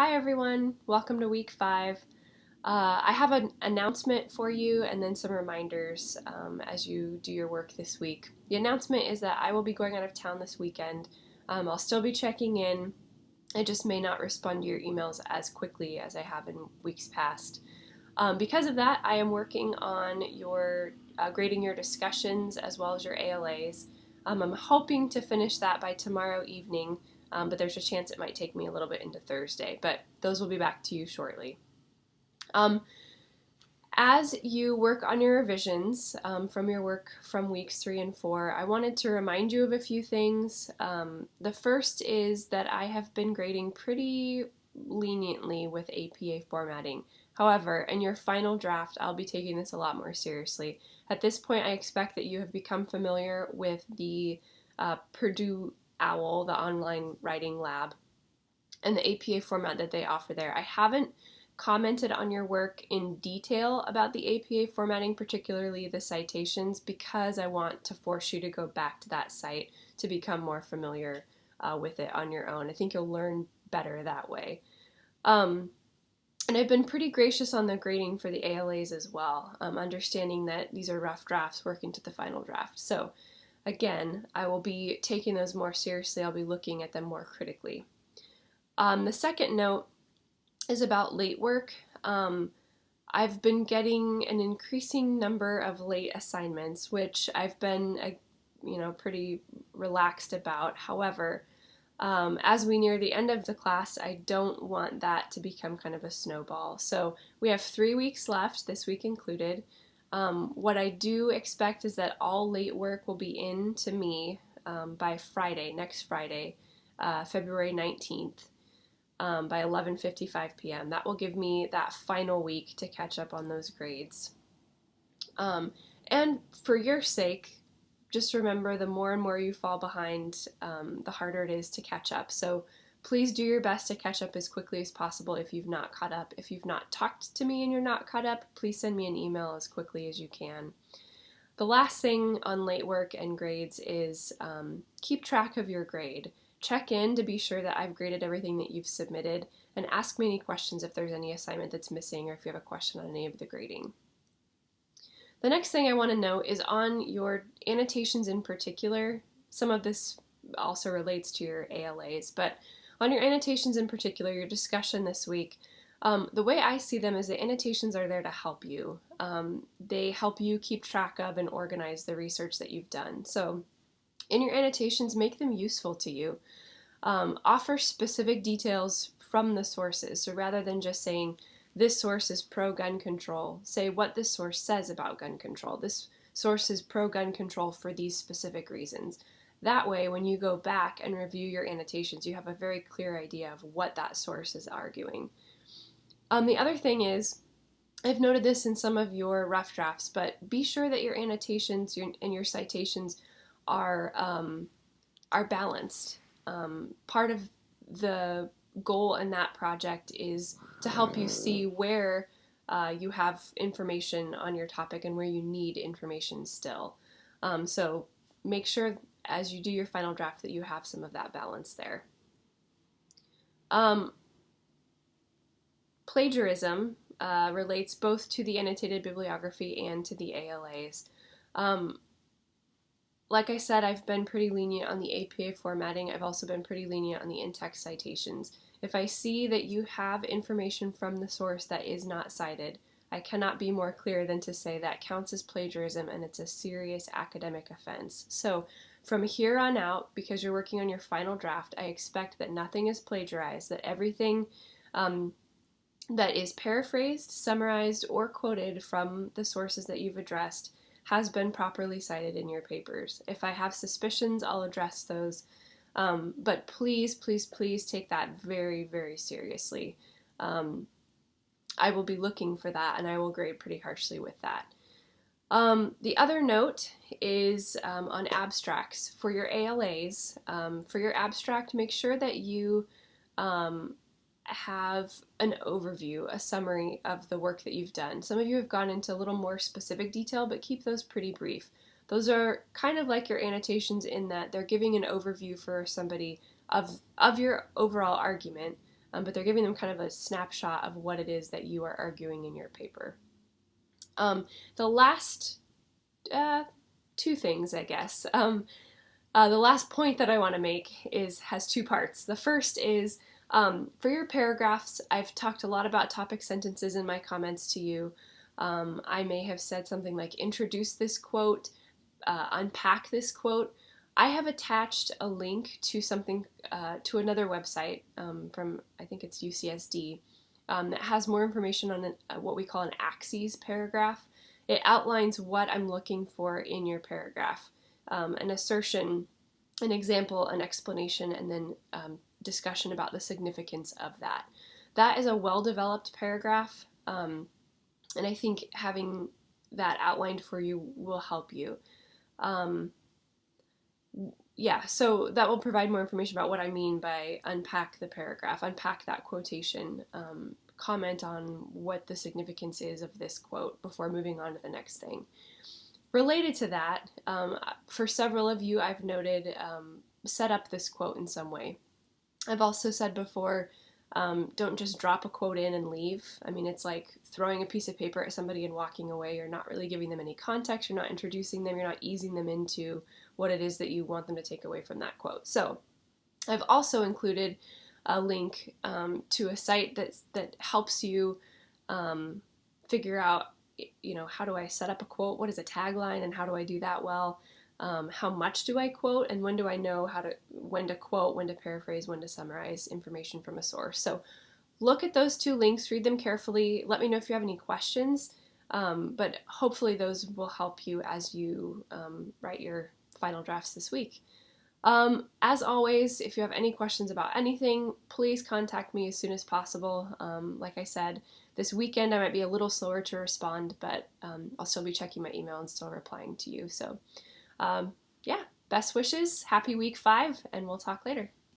Hi everyone, welcome to week 5. I have an announcement for you and then some reminders as you do your work this week. The announcement is that I will be going out of town this weekend. I'll still be checking in. I just may not respond to your emails as quickly as I have in weeks past. Because of that, I am working on your grading your discussions as well as your ALAs. I'm hoping to finish that by tomorrow evening, but there's a chance it might take me a little bit into Thursday. But those will be back to you shortly. Um, as you work on your revisions from your work from weeks 3 and 4, I wanted to remind you of a few things. The first is that I have been grading pretty leniently with APA formatting. However, in your final draft, I'll be taking this a lot more seriously. At this point, I expect that you have become familiar with the Purdue OWL, the online writing lab, and the APA format that they offer there. I haven't commented on your work in detail about the APA formatting, particularly the citations, because I want to force you to go back to that site to become more familiar with it on your own. I think you'll learn better that way. And I've been pretty gracious on the grading for the ALAs as well, understanding that these are rough drafts working to the final draft. So again, I will be taking those more seriously. I'll be looking at them more critically. The second note is about late work. I've been getting an increasing number of late assignments, which I've been, pretty relaxed about. However, as we near the end of the class, I don't want that to become kind of a snowball. So we have 3 weeks left, this week included. What I do expect is that all late work will be in to me by Friday, next Friday, February 19th. By 11:55 p.m. That will give me that final week to catch up on those grades. And for your sake, just remember the more and more you fall behind, the harder it is to catch up. So please do your best to catch up as quickly as possible if you've not caught up. If you've not talked to me and you're not caught up, please send me an email as quickly as you can. The last thing on late work and grades is keep track of your grade. Check in to be sure that I've graded everything that you've submitted, and ask me any questions if there's any assignment that's missing or if you have a question on any of the grading. The next thing I want to note is on your annotations in particular. Some of this also relates to your ALAs, but on your annotations in particular, your discussion this week, the way I see them is the annotations are there to help you. They help you keep track of and organize the research that you've done. So in your annotations, make them useful to you. Offer specific details from the sources. So rather than just saying, this source is pro-gun control, say what this source says about gun control. This source is pro-gun control for these specific reasons. That way, when you go back and review your annotations, you have a very clear idea of what that source is arguing. The other thing is, I've noted this in some of your rough drafts, but be sure that your annotations and your citations are balanced. Part of the goal in that project is to help you see where you have information on your topic and where you need information still. So make sure as you do your final draft that you have some of that balance there. Plagiarism relates both to the annotated bibliography and to the ALAs. Like I said, I've been pretty lenient on the APA formatting. I've also been pretty lenient on the in-text citations. If I see that you have information from the source that is not cited, I cannot be more clear than to say that counts as plagiarism and it's a serious academic offense. So from here on out, because you're working on your final draft, I expect that nothing is plagiarized, that everything that is paraphrased, summarized, or quoted from the sources that you've addressed has been properly cited in your papers. If I have suspicions, I'll address those. But please, please, please take that very, very seriously. I will be looking for that, and I will grade pretty harshly with that. The other note is on abstracts. For your ALAs, for your abstract, make sure that you have an overview, a summary of the work that you've done. Some of you have gone into a little more specific detail, but keep those pretty brief. Those are kind of like your annotations in that they're giving an overview for somebody of your overall argument, but they're giving them kind of a snapshot of what it is that you are arguing in your paper. The last two things, I guess. The last point that I want to make has two parts. The first is for your paragraphs, I've talked a lot about topic sentences in my comments to you. I may have said something like introduce this quote, unpack this quote. I have attached a link to something, to another website from, I think it's UCSD, that has more information on what we call an axes paragraph. It outlines what I'm looking for in your paragraph. An assertion, an example, an explanation, and then discussion about the significance of that. That is a well-developed paragraph, and I think having that outlined for you will help you. So that will provide more information about what I mean by unpack the paragraph, unpack that quotation, comment on what the significance is of this quote before moving on to the next thing. Related to that, for several of you, I've noted set up this quote in some way. I've also said before, don't just drop a quote in and leave. I mean, it's like throwing a piece of paper at somebody and walking away. You're not really giving them any context. You're not introducing them. You're not easing them into what it is that you want them to take away from that quote. So I've also included a link to a site that helps you figure out, how do I set up a quote? What is a tagline, and how do I do that well? How much do I quote, and when do I know when to quote, when to paraphrase, when to summarize information from a source? So look at those two links, read them carefully. Let me know if you have any questions, but hopefully those will help you as you write your final drafts this week. As always, if you have any questions about anything, please contact me as soon as possible. Like I said, this weekend I might be a little slower to respond, but I'll still be checking my email and still replying to you. So best wishes, happy week 5, and we'll talk later.